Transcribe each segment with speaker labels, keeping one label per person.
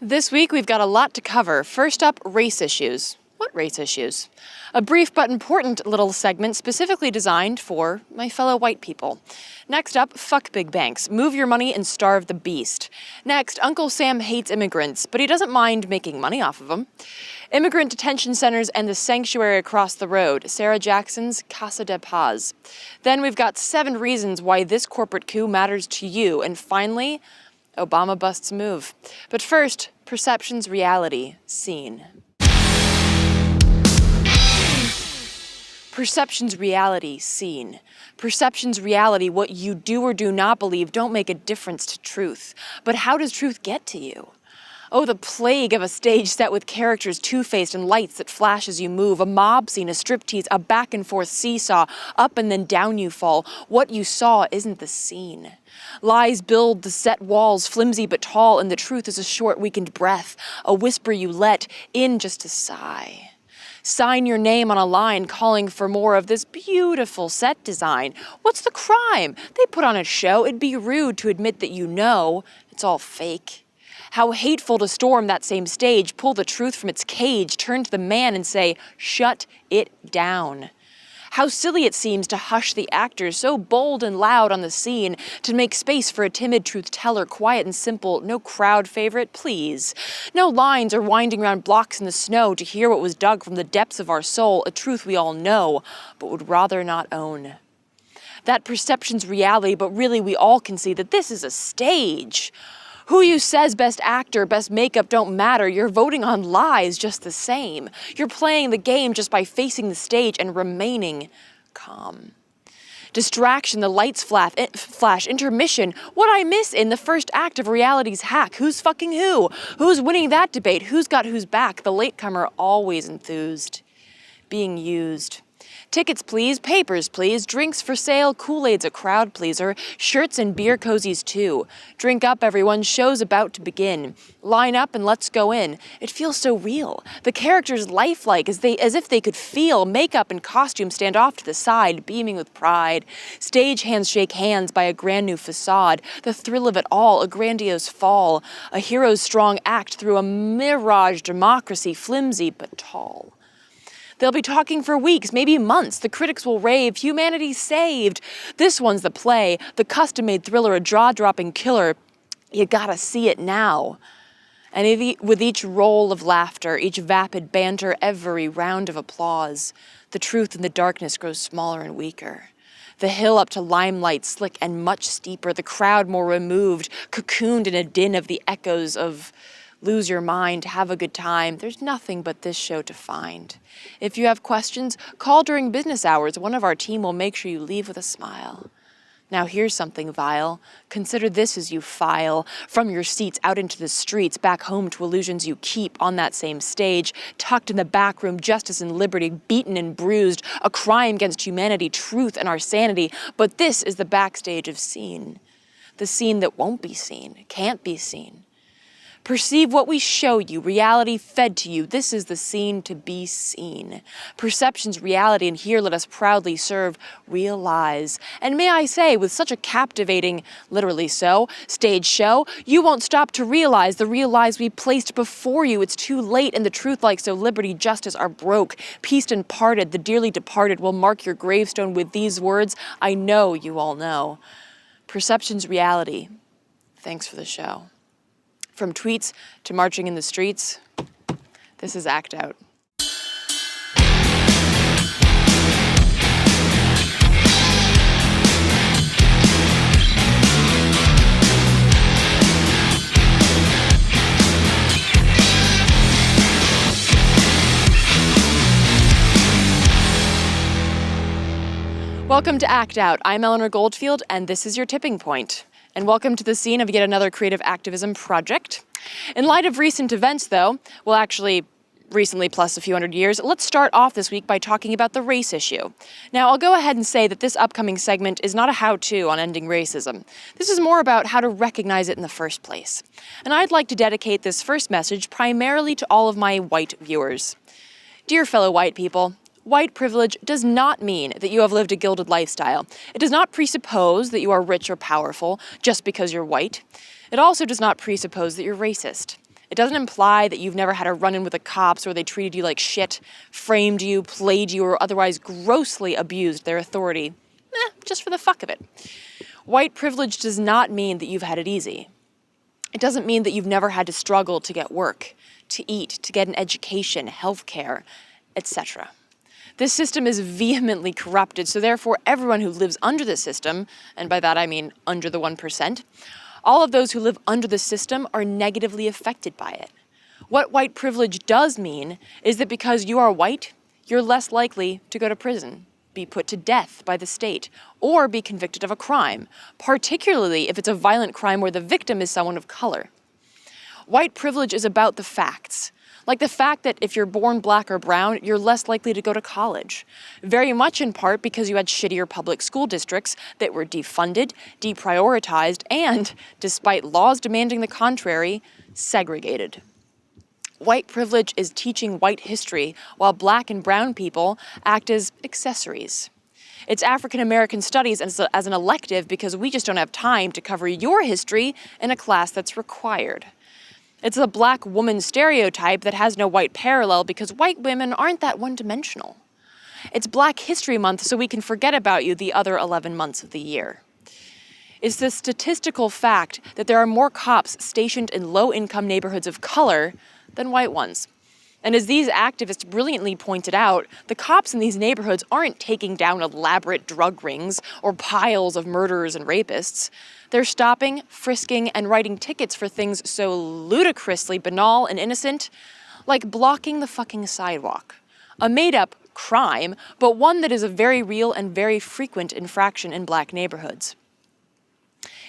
Speaker 1: This week we've got a lot to cover. First up, race issues. What race issues? A brief but important little segment specifically designed for my fellow white people. Next up, fuck big banks. Move your money and starve the beast. Next, Uncle Sam hates immigrants, but he doesn't mind making money off of them. Immigrant detention centers and the sanctuary across the road. Sarah Jackson's Casa de Paz. Then we've got 7 reasons why this corporate coup matters to you. And finally, Obama busts move. But first, perception's reality, scene. Perception's reality, scene. Perception's reality, what you do or do not believe, don't make a difference to truth. But how does truth get to you? Oh, the plague of a stage set with characters two-faced and lights that flash as you move, a mob scene, a striptease, a back-and-forth seesaw, up and then down you fall. What you saw isn't the scene. Lies build the set walls, flimsy but tall, and the truth is a short, weakened breath, a whisper you let in just to sigh. Sign your name on a line calling for more of this beautiful set design. What's the crime? They put on a show. It'd be rude to admit that you know it's all fake. How hateful to storm that same stage, pull the truth from its cage, turn to the man and say, shut it down. How silly it seems to hush the actors so bold and loud on the scene, to make space for a timid truth teller, quiet and simple, no crowd favorite, please. No lines or winding around blocks in the snow to hear what was dug from the depths of our soul, a truth we all know, but would rather not own. That perception's reality, but really we all can see that this is a stage. Who you says best actor, best makeup don't matter. You're voting on lies just the same. You're playing the game just by facing the stage and remaining calm. Distraction, the lights flash, intermission. What I miss in the first act of reality's hack? Who's fucking who? Who's winning that debate? Who's got who's back? The latecomer always enthused. Being used. Tickets, please. Papers, please. Drinks for sale. Kool-Aid's a crowd pleaser. Shirts and beer cozies, too. Drink up, everyone. Show's about to begin. Line up and let's go in. It feels so real. The characters lifelike, as if they could feel. Makeup and costume stand off to the side, beaming with pride. Stage hands shake hands by a grand new facade. The thrill of it all, a grandiose fall. A hero's strong act through a mirage democracy, flimsy but tall. They'll be talking for weeks, maybe months. The critics will rave, humanity saved. This one's the play, the custom-made thriller, a jaw-dropping killer. You gotta see it now. And with each roll of laughter, each vapid banter, every round of applause, the truth in the darkness grows smaller and weaker. The hill up to limelight, slick and much steeper. The crowd more removed, cocooned in a din of the echoes of lose your mind, have a good time. There's nothing but this show to find. If you have questions, call during business hours. One of our team will make sure you leave with a smile. Now here's something vile. Consider this as you file from your seats out into the streets, back home to illusions you keep on that same stage, tucked in the back room, justice and liberty, beaten and bruised, a crime against humanity, truth and our sanity. But this is the backstage of scene. The scene that won't be seen, can't be seen. Perceive what we show you, reality fed to you. This is the scene to be seen. Perception's reality, and here let us proudly serve real lies. And may I say, with such a captivating, literally so, stage show, you won't stop to realize the real lies we placed before you. It's too late, and the truth like so liberty, justice are broke. Pieced and parted, the dearly departed will mark your gravestone with these words, I know you all know. Perception's reality. Thanks for the show. From tweets to marching in the streets, this is Act Out. Welcome to Act Out. I'm Eleanor Goldfield, and this is your tipping point. And welcome to the scene of yet another creative activism project. In light of recent events, though, well, actually, recently plus a few hundred years, let's start off this week by talking about the race issue. Now, I'll go ahead and say that this upcoming segment is not a how-to on ending racism. This is more about how to recognize it in the first place. And I'd like to dedicate this first message primarily to all of my white viewers. Dear fellow white people, white privilege does not mean that you have lived a gilded lifestyle. It does not presuppose that you are rich or powerful just because you're white. It also does not presuppose that you're racist. It doesn't imply that you've never had a run-in with the cops or they treated you like shit, framed you, played you, or otherwise grossly abused their authority. Just for the fuck of it. White privilege does not mean that you've had it easy. It doesn't mean that you've never had to struggle to get work, to eat, to get an education, healthcare, etc. This system is vehemently corrupted, so therefore everyone who lives under the system, and by that I mean under the 1%, all of those who live under the system are negatively affected by it. What white privilege does mean is that because you are white, you're less likely to go to prison, be put to death by the state, or be convicted of a crime, particularly if it's a violent crime where the victim is someone of color. White privilege is about the facts, like the fact that if you're born black or brown, you're less likely to go to college, very much in part because you had shittier public school districts that were defunded, deprioritized, and, despite laws demanding the contrary, segregated. White privilege is teaching white history while black and brown people act as accessories. It's African American studies as an elective because we just don't have time to cover your history in a class that's required. It's a black woman stereotype that has no white parallel because white women aren't that one-dimensional. It's Black History Month so we can forget about you the other 11 months of the year. It's the statistical fact that there are more cops stationed in low-income neighborhoods of color than white ones. And as these activists brilliantly pointed out, the cops in these neighborhoods aren't taking down elaborate drug rings or piles of murderers and rapists. They're stopping, frisking, and writing tickets for things so ludicrously banal and innocent, like blocking the fucking sidewalk. A made-up crime, but one that is a very real and very frequent infraction in black neighborhoods.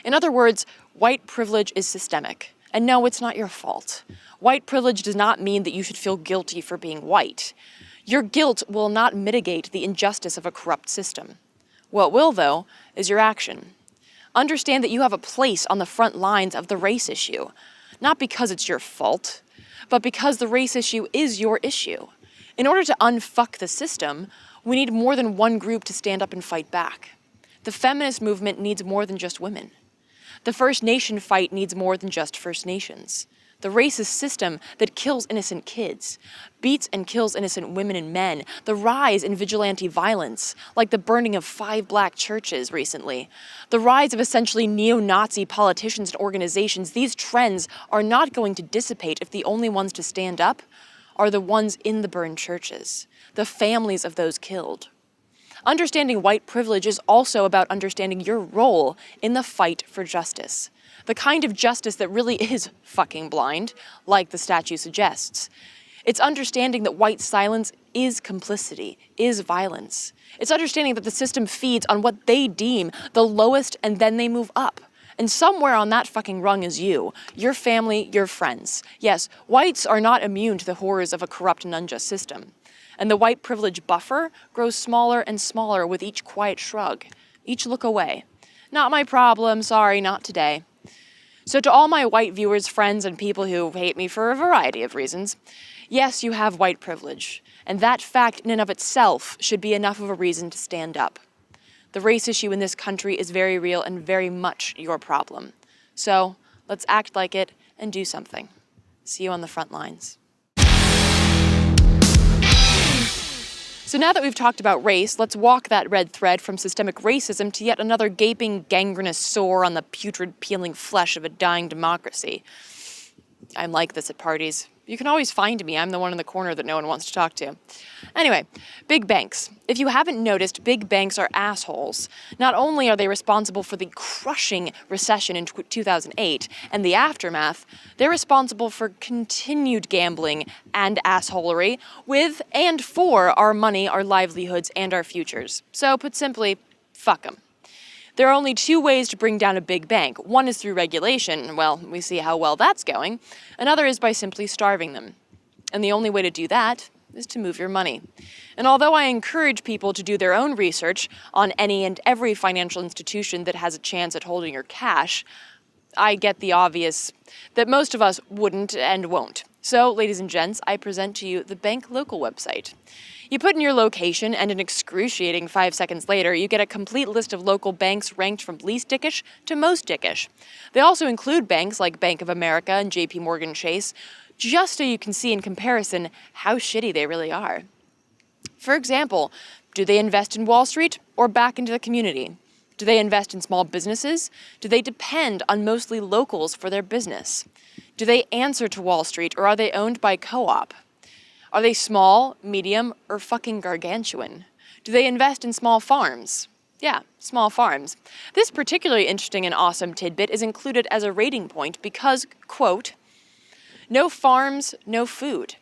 Speaker 1: In other words, white privilege is systemic. And no, it's not your fault. White privilege does not mean that you should feel guilty for being white. Your guilt will not mitigate the injustice of a corrupt system. What will, though, is your action. Understand that you have a place on the front lines of the race issue, not because it's your fault, but because the race issue is your issue. In order to unfuck the system, we need more than one group to stand up and fight back. The feminist movement needs more than just women. The First Nation fight needs more than just First Nations. The racist system that kills innocent kids, beats and kills innocent women and men, the rise in vigilante violence, like the burning of 5 black churches recently, the rise of essentially neo-Nazi politicians and organizations, these trends are not going to dissipate if the only ones to stand up are the ones in the burned churches, the families of those killed. Understanding white privilege is also about understanding your role in the fight for justice. The kind of justice that really is fucking blind, like the statue suggests. It's understanding that white silence is complicity, is violence. It's understanding that the system feeds on what they deem the lowest and then they move up. And somewhere on that fucking rung is you, your family, your friends. Yes, whites are not immune to the horrors of a corrupt and unjust system. And the white privilege buffer grows smaller and smaller with each quiet shrug, each look away. Not my problem, sorry, not today. So to all my white viewers, friends, and people who hate me for a variety of reasons, yes, you have white privilege, and that fact in and of itself should be enough of a reason to stand up. The race issue in this country is very real and very much your problem. So let's act like it and do something. See you on the front lines. So now that we've talked about race, let's walk that red thread from systemic racism to yet another gaping, gangrenous sore on the putrid, peeling flesh of a dying democracy. I'm like this at parties. You can always find me. I'm the one in the corner that no one wants to talk to. Anyway, big banks. If you haven't noticed, big banks are assholes. Not only are they responsible for the crushing recession in 2008 and the aftermath, they're responsible for continued gambling and assholery with and for our money, our livelihoods, and our futures. So, put simply, fuck them. There are only 2 ways to bring down a big bank. One is through regulation. Well, we see how well that's going. Another is by simply starving them. And the only way to do that is to move your money. And although I encourage people to do their own research on any and every financial institution that has a chance at holding your cash, I get the obvious that most of us wouldn't and won't. So, ladies and gents, I present to you the Bank Local website. You put in your location, and an excruciating 5 seconds later, you get a complete list of local banks ranked from least dickish to most dickish. They also include banks like Bank of America and JP Morgan Chase, just so you can see in comparison how shitty they really are. For example, do they invest in Wall Street or back into the community? Do they invest in small businesses? Do they depend on mostly locals for their business? Do they answer to Wall Street or are they owned by co-op? Are they small, medium, or fucking gargantuan? Do they invest in small farms? Yeah, small farms. This particularly interesting and awesome tidbit is included as a rating point because, quote, no farms, no food.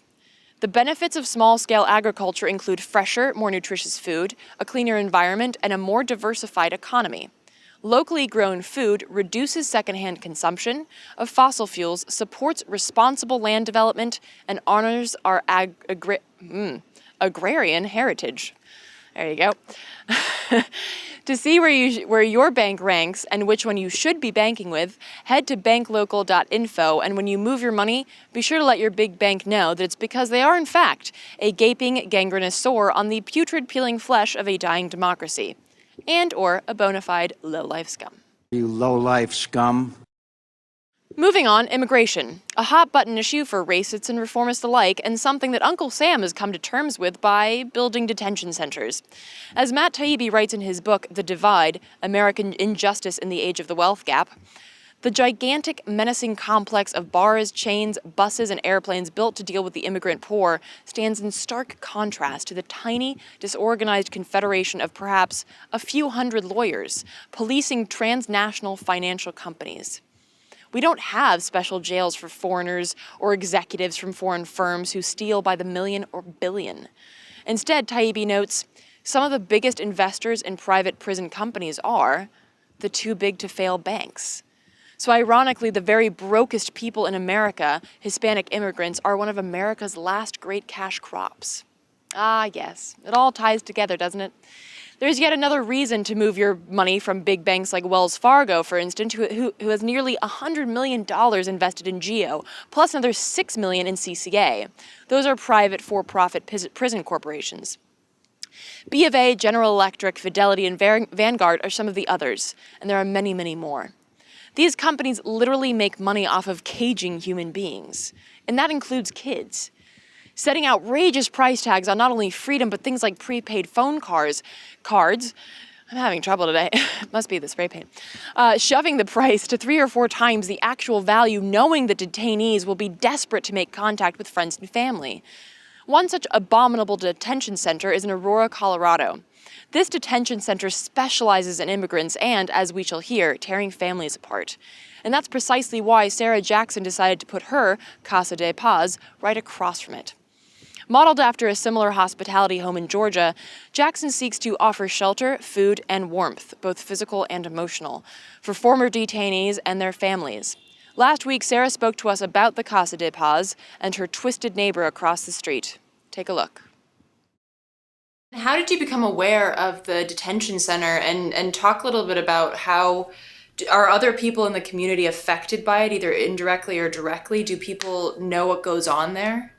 Speaker 1: The benefits of small-scale agriculture include fresher, more nutritious food, a cleaner environment, and a more diversified economy. Locally grown food reduces secondhand consumption of fossil fuels, supports responsible land development, and honors our agrarian heritage. There you go. To see where your bank ranks and which one you should be banking with, head to banklocal.info, and when you move your money, be sure to let your big bank know that it's because they are, in fact, a gaping, gangrenous sore on the putrid peeling flesh of a dying democracy, and or a bona fide low-life scum.
Speaker 2: You low-life scum.
Speaker 1: Moving on, immigration. A hot-button issue for racists and reformists alike, and something that Uncle Sam has come to terms with by building detention centers. As Matt Taibbi writes in his book, The Divide, American Injustice in the Age of the Wealth Gap, the gigantic, menacing complex of bars, chains, buses, and airplanes built to deal with the immigrant poor stands in stark contrast to the tiny, disorganized confederation of perhaps a few hundred lawyers policing transnational financial companies. We don't have special jails for foreigners or executives from foreign firms who steal by the million or billion. Instead, Taibbi notes, some of the biggest investors in private prison companies are the too-big-to-fail banks. So ironically, the very brokest people in America, Hispanic immigrants, are one of America's last great cash crops. Ah, yes, it all ties together, doesn't it? There's yet another reason to move your money from big banks like Wells Fargo, for instance, who has nearly $100 million invested in GEO, plus another $6 million in CCA. Those are private for-profit prison corporations. B of A, General Electric, Fidelity, and Vanguard are some of the others, and there are many, many more. These companies literally make money off of caging human beings, and that includes kids. Setting outrageous price tags on not only freedom, but things like prepaid phone cards. I'm having trouble today. Must be the spray paint. Shoving the price to 3 or 4 times the actual value, knowing that detainees will be desperate to make contact with friends and family. One such abominable detention center is in Aurora, Colorado. This detention center specializes in immigrants and, as we shall hear, tearing families apart. And that's precisely why Sarah Jackson decided to put her Casa de Paz right across from it. Modeled after a similar hospitality home in Georgia, Jackson seeks to offer shelter, food, and warmth, both physical and emotional, for former detainees and their families. Last week, Sarah spoke to us about the Casa de Paz and her twisted neighbor across the street. Take a look. How did you become aware of the detention center, and talk a little bit about how are other people in the community affected by it, either indirectly or directly? Do people know what goes on there?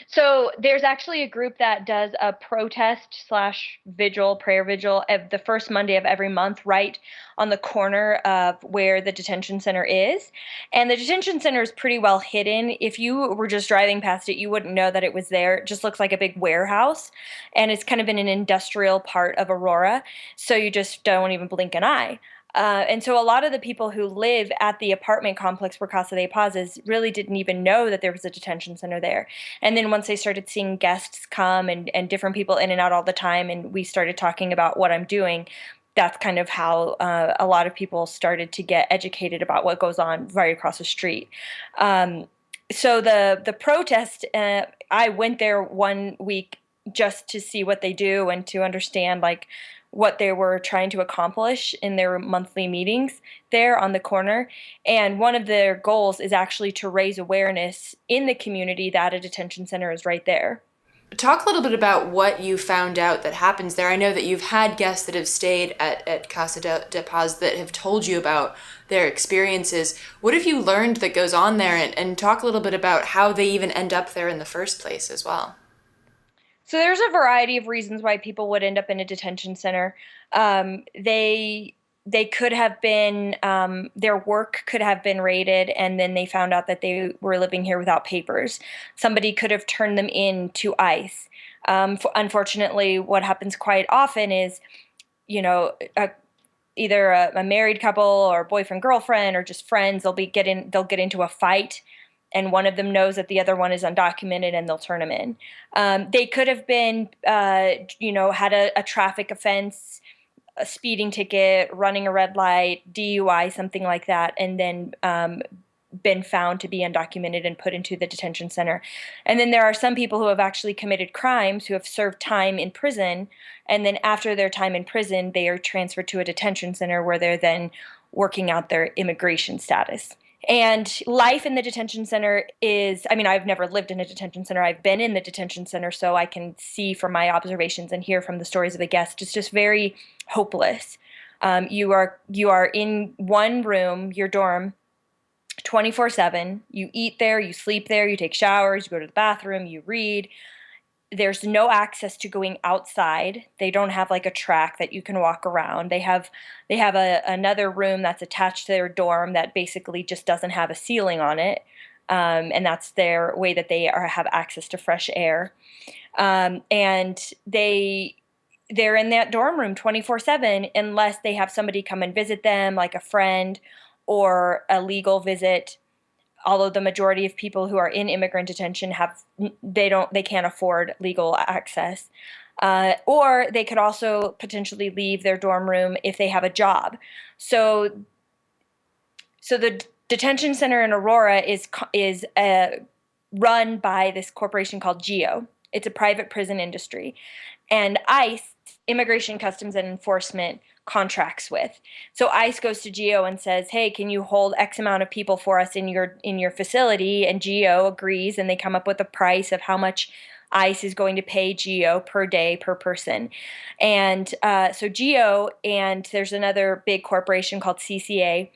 Speaker 3: So there's actually a group that does a protest/vigil, prayer vigil, of the first Monday of every month, right on the corner of where the detention center is. And the detention center is pretty well hidden. If you were just driving past it, you wouldn't know that it was there. It just looks like a big warehouse, and it's kind of in an industrial part of Aurora, so you just don't even blink an eye. And so a lot of the people who live at the apartment complex where Casa de Paz is really didn't even know that there was a detention center there. And then once they started seeing guests come and different people in and out all the time, and we started talking about what I'm doing, that's kind of how a lot of people started to get educated about what goes on right across the street. So the protest, I went there one week just to see what they do and to understand like what they were trying to accomplish in their monthly meetings there on the corner. And one of their goals is actually to raise awareness in the community that a detention center is right there.
Speaker 1: Talk a little bit about what you found out that happens there. I know that you've had guests that have stayed at Casa de Paz that have told you about their experiences. What have you learned that goes on there? And talk a little bit about how they even end up there in the first place as well.
Speaker 3: So there's a variety of reasons why people would end up in a detention center. They could have been their work could have been raided, and then they found out that they were living here without papers. Somebody could have turned them in to ICE. Unfortunately, what happens quite often is, you know, either a married couple or boyfriend girlfriend or just friends. They'll get into a fight, and one of them knows that the other one is undocumented, and they'll turn them in. They could have been, had a traffic offense, a speeding ticket, running a red light, DUI, something like that, and then been found to be undocumented and put into the detention center. And then there are some people who have actually committed crimes, who have served time in prison, and then after their time in prison, they are transferred to a detention center where they're then working out their immigration status. And life in the detention center is, I mean, I've never lived in a detention center. I've been in the detention center, so I can see from my observations and hear from the stories of the guests. It's just very hopeless. You are in one room, your dorm, 24/7. You eat there, you sleep there, you take showers, you go to the bathroom, you read. There's no access to going outside. They don't have like a track that you can walk around. They have another room that's attached to their dorm that basically just doesn't have a ceiling on it, and that's their way that have access to fresh air. And they're in that dorm room 24/7 unless they have somebody come and visit them, like a friend or a legal visit. Although the majority of people who are in immigrant detention they can't afford legal access. Or they could also potentially leave their dorm room if they have a job. So the detention center in Aurora is run by this corporation called GEO. It's a private prison industry, and ICE, Immigration Customs and Enforcement, contracts with. So ICE goes to GEO and says, "Hey, can you hold X amount of people for us in your facility?" And GEO agrees, and they come up with a price of how much ICE is going to pay GEO per day per person. And so GEO, and there's another big corporation called CCA.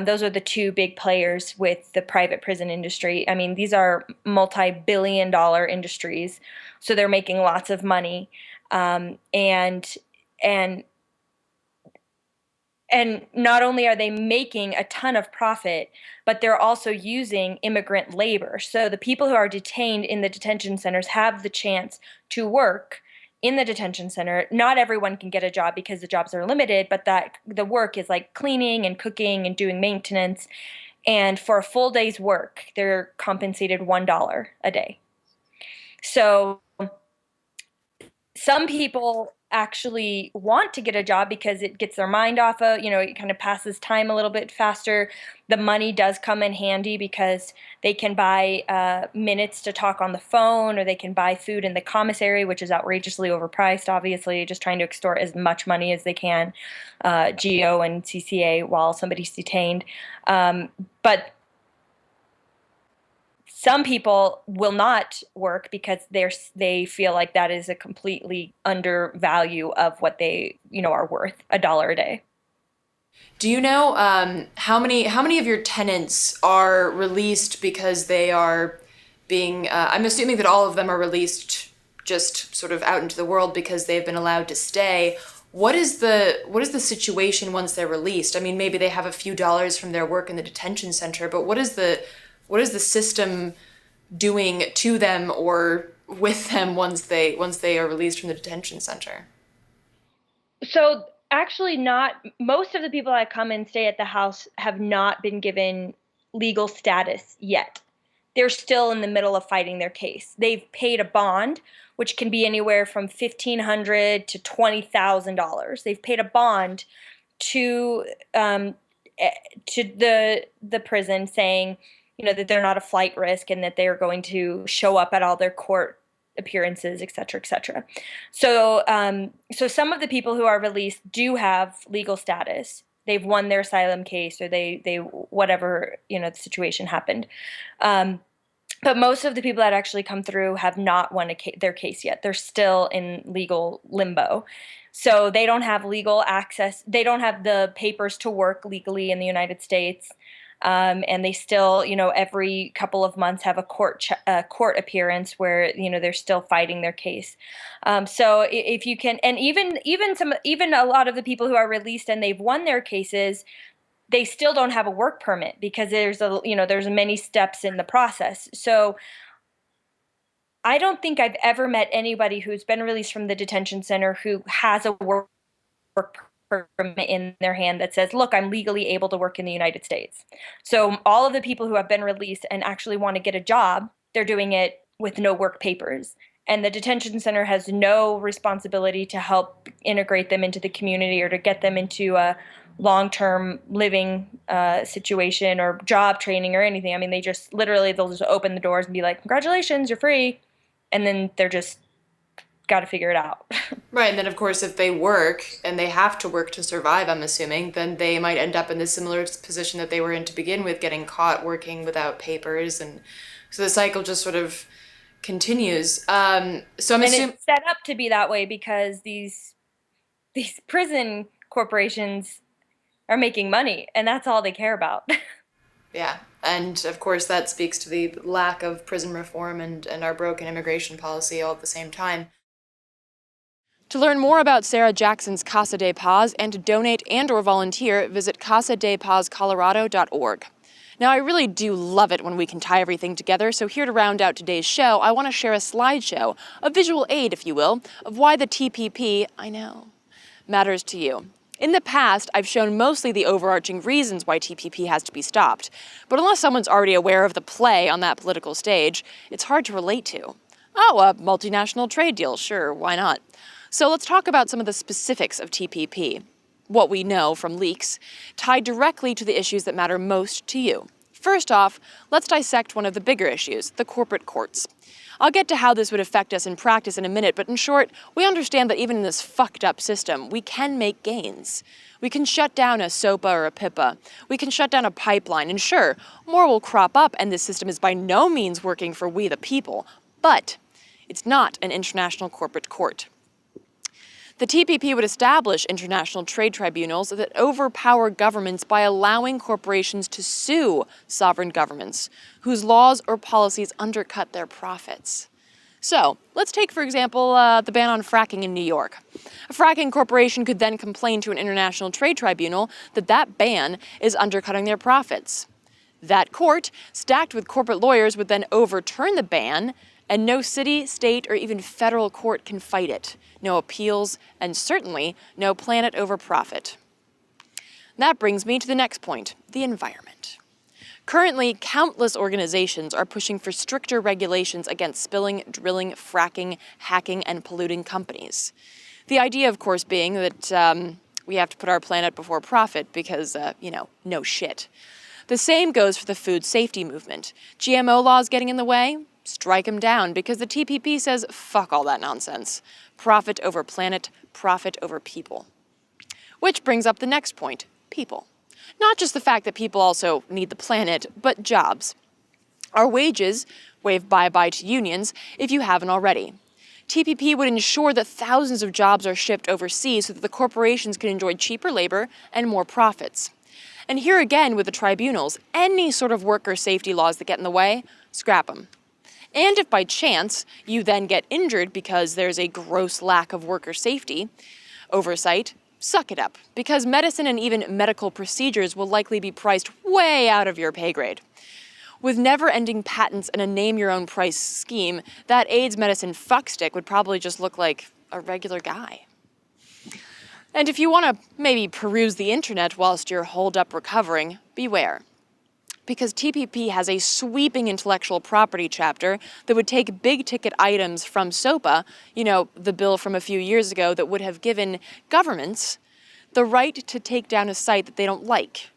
Speaker 3: Those are the two big players with the private prison industry. I mean, these are multi-billion-dollar industries, so they're making lots of money. And not only are they making a ton of profit, but they're also using immigrant labor. So the people who are detained in the detention centers have the chance to work in the detention center. Not everyone can get a job because the jobs are limited, but that the work is like cleaning and cooking and doing maintenance. And for a full day's work, they're compensated $1 a day. So some people actually want to get a job because it gets their mind off of, it kind of passes time a little bit faster. The money does come in handy because they can buy minutes to talk on the phone, or they can buy food in the commissary, which is outrageously overpriced, obviously, just trying to extort as much money as they can, GEO and CCA, while somebody's detained. But some people will not work because they feel like that is a completely undervalue of what they are worth, $1 a day.
Speaker 1: Do you know how many of your tenants are released because they are being? I'm assuming that all of them are released just sort of out into the world because they've been allowed to stay. What is the situation once they're released? I mean, maybe they have a few dollars from their work in the detention center, but what is the system doing to them or with them once they are released from the detention center?
Speaker 3: So actually, not most of the people that come and stay at the house have not been given legal status yet. They're still in the middle of fighting their case. They've paid a bond, which can be anywhere from $1,500 to $20,000. They've paid a bond to the prison, saying, that they're not a flight risk and that they're going to show up at all their court appearances, et cetera, et cetera. So some of the people who are released do have legal status. They've won their asylum case, or they whatever, the situation happened. But most of the people that actually come through have not won their case yet. They're still in legal limbo. So they don't have legal access. They don't have the papers to work legally in the United States. And they still, every couple of months have a court appearance where they're still fighting their case. So if you can, and even a lot of the people who are released and they've won their cases, they still don't have a work permit because there's many steps in the process. So I don't think I've ever met anybody who's been released from the detention center who has a work permit in their hand that says, look, I'm legally able to work in the United States. So all of the people who have been released and actually want to get a job, they're doing it with no work papers. And the detention center has no responsibility to help integrate them into the community or to get them into a long-term living situation or job training or anything. I mean, they'll just open the doors and be like, congratulations, you're free. And then they're just got to figure it out.
Speaker 4: Right, and then of course if they work, and they have to work to survive, I'm assuming, then they might end up in the similar position that they were in to begin with, getting caught working without papers, and so the cycle just sort of continues. So I'm assuming
Speaker 3: it's set up to be that way because these prison corporations are making money, and that's all they care about.
Speaker 4: Yeah, and of course that speaks to the lack of prison reform and our broken immigration policy all at the same time.
Speaker 1: To learn more about Sarah Jackson's Casa de Paz and to donate and/or volunteer, visit casadepazcolorado.org. Now, I really do love it when we can tie everything together, so here to round out today's show, I want to share a slideshow, a visual aid, if you will, of why the TPP, I know, matters to you. In the past, I've shown mostly the overarching reasons why TPP has to be stopped, but unless someone's already aware of the play on that political stage, it's hard to relate to. Oh, a multinational trade deal, sure, why not? So let's talk about some of the specifics of TPP, what we know from leaks, tied directly to the issues that matter most to you. First off, let's dissect one of the bigger issues, the corporate courts. I'll get to how this would affect us in practice in a minute, but in short, we understand that even in this fucked up system, we can make gains. We can shut down a SOPA or a PIPA. We can shut down a pipeline, and sure, more will crop up, and this system is by no means working for we the people, but it's not an international corporate court. The TPP would establish international trade tribunals that overpower governments by allowing corporations to sue sovereign governments whose laws or policies undercut their profits. So, let's take, for example, the ban on fracking in New York. A fracking corporation could then complain to an international trade tribunal that that ban is undercutting their profits. That court, stacked with corporate lawyers, would then overturn the ban, and no city, state, or even federal court can fight it. No appeals, and certainly no planet over profit. That brings me to the next point, the environment. Currently, countless organizations are pushing for stricter regulations against spilling, drilling, fracking, hacking, and polluting companies. The idea, of course, being that we have to put our planet before profit because, no shit. The same goes for the food safety movement. GMO laws getting in the way? Strike them down, because the TPP says fuck all that nonsense. Profit over planet, profit over people. Which brings up the next point, people. Not just the fact that people also need the planet, but jobs. Our wages, wave bye-bye to unions if you haven't already. TPP would ensure that thousands of jobs are shipped overseas so that the corporations can enjoy cheaper labor and more profits. And here again with the tribunals, any sort of worker safety laws that get in the way, scrap them. And if by chance you then get injured because there's a gross lack of worker safety oversight, suck it up, because medicine and even medical procedures will likely be priced way out of your pay grade. With never-ending patents and a name-your-own-price scheme, that AIDS medicine fuckstick would probably just look like a regular guy. And if you want to maybe peruse the internet whilst you're holed up recovering, beware. Because TPP has a sweeping intellectual property chapter that would take big-ticket items from SOPA, the bill from a few years ago that would have given governments the right to take down a site that they don't like.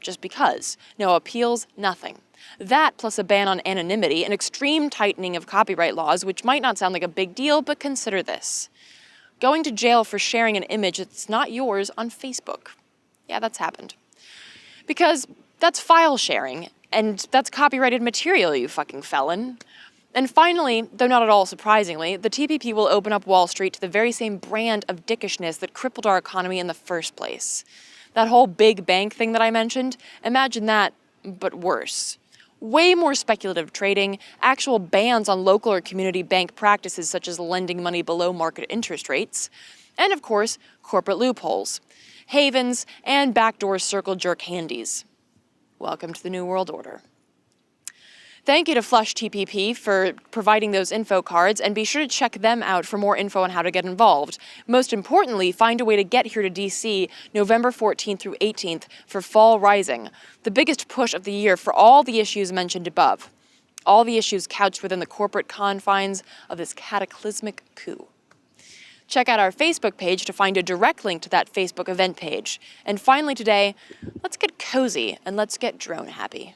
Speaker 1: Just because. No appeals, nothing. That plus a ban on anonymity, an extreme tightening of copyright laws, which might not sound like a big deal, but consider this. Going to jail for sharing an image that's not yours on Facebook. Yeah, that's happened. Because that's file sharing, And that's copyrighted material, you fucking felon. And finally, though not at all surprisingly, the TPP will open up Wall Street to the very same brand of dickishness that crippled our economy in the first place. That whole big bank thing that I mentioned, imagine that, but worse. Way more speculative trading, actual bans on local or community bank practices such as lending money below market interest rates, and of course, corporate loopholes, havens, and backdoor circle jerk handies. Welcome to the New World Order. Thank you to Flush TPP for providing those info cards, and be sure to check them out for more info on how to get involved. Most importantly, find a way to get here to DC November 14th through 18th for Fall Rising, the biggest push of the year for all the issues mentioned above. All the issues couched within the corporate confines of this cataclysmic coup. Check out our Facebook page to find a direct link to that Facebook event page. And finally today, let's get cozy and let's get drone happy.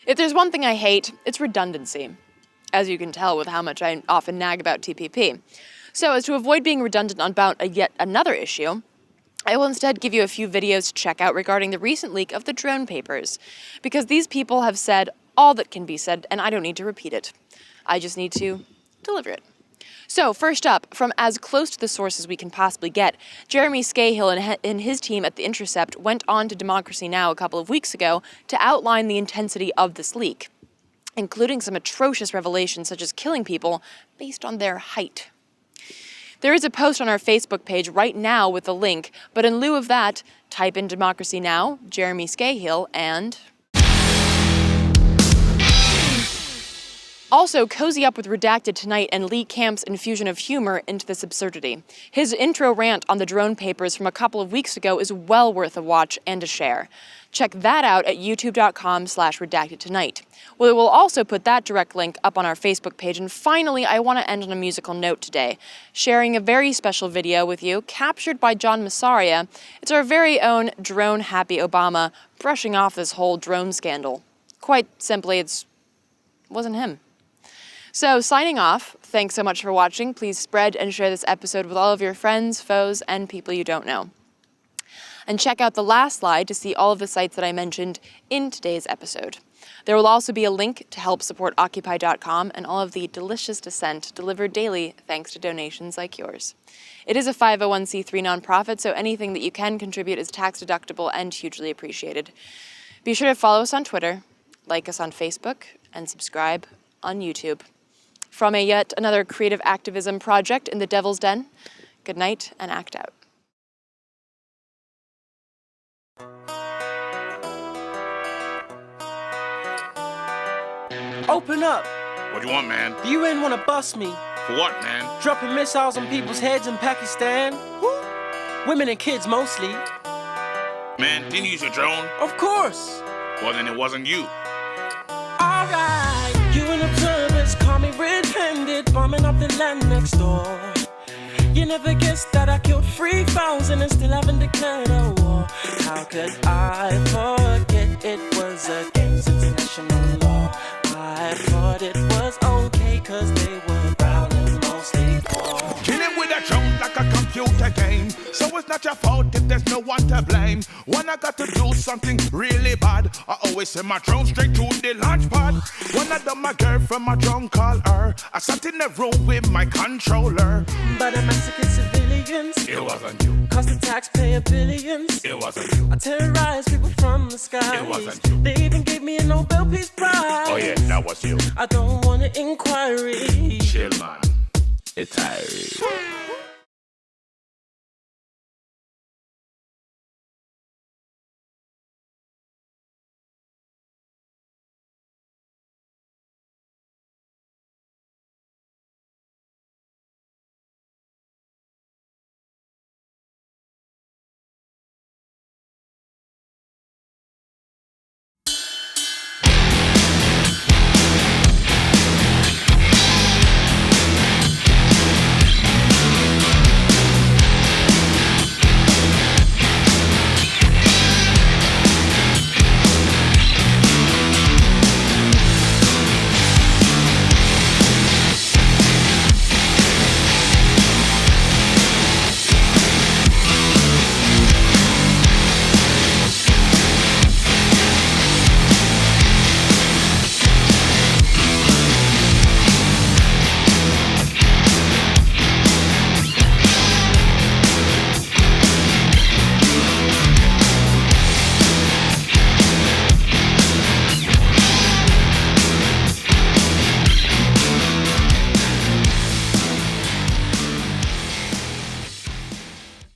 Speaker 1: If there's one thing I hate, it's redundancy, as you can tell with how much I often nag about TPP. So as to avoid being redundant about yet another issue, I will instead give you a few videos to check out regarding the recent leak of the drone papers, because these people have said all that can be said, and I don't need to repeat it. I just need to deliver it. So first up, from as close to the source as we can possibly get, Jeremy Scahill and his team at The Intercept went on to Democracy Now! A couple of weeks ago to outline the intensity of this leak, including some atrocious revelations such as killing people based on their height. There is a post on our Facebook page right now with the link, but in lieu of that, type in Democracy Now!, Jeremy Scahill, and... Also, cozy up with Redacted tonight and Lee Camp's infusion of humor into this absurdity. His intro rant on the drone papers from a couple of weeks ago is well worth a watch and a share. Check that out at youtube.com/redactedtonight. We will also put that direct link up on our Facebook page. And finally, I want to end on a musical note today, sharing a very special video with you, captured by John Massaria. It's our very own drone-happy Obama brushing off this whole drone scandal. Quite simply, it wasn't him. So, signing off, thanks so much for watching. Please spread and share this episode with all of your friends, foes, and people you don't know. And check out the last slide to see all of the sites that I mentioned in today's episode. There will also be a link to help support Occupy.com and all of the delicious dissent delivered daily thanks to donations like yours. It is a 501c3 nonprofit, so anything that you can contribute is tax deductible and hugely appreciated. Be sure to follow us on Twitter, like us on Facebook, and subscribe on YouTube. From a yet another creative activism project in the Devil's Den, good night and act out.
Speaker 5: Open up!
Speaker 6: What do you want, man?
Speaker 5: The UN wanna bust me.
Speaker 6: For what, man?
Speaker 5: Dropping missiles on people's heads in Pakistan. Woo. Women and kids mostly.
Speaker 6: Man, didn't you use your drone?
Speaker 5: Of course!
Speaker 6: Well, then it wasn't you.
Speaker 5: Alright, UN observers call me red-handed, bombing up the land next door. You never guessed that I killed 3,000 and still haven't declared a war. How could I forget it was against international law? I thought it was okay cause they were brown and mostly poor.
Speaker 7: Killing with a drone like a computer game. So it's not your fault if there's no one to blame. When I got to do something really bad, I always send my drone straight to the launch pad. When I done my girlfriend, my drone call her. I sat in the room with my controller.
Speaker 5: But the Mexican civilians,
Speaker 7: It wasn't you.
Speaker 5: cost the taxpayer billions.
Speaker 7: It wasn't you.
Speaker 5: I terrorized people from the sky.
Speaker 7: It wasn't you.
Speaker 5: They even gave me a Nobel Peace Prize.
Speaker 7: Oh yeah, that was you.
Speaker 5: I don't want an inquiry.
Speaker 7: Chill, man. It's tiring.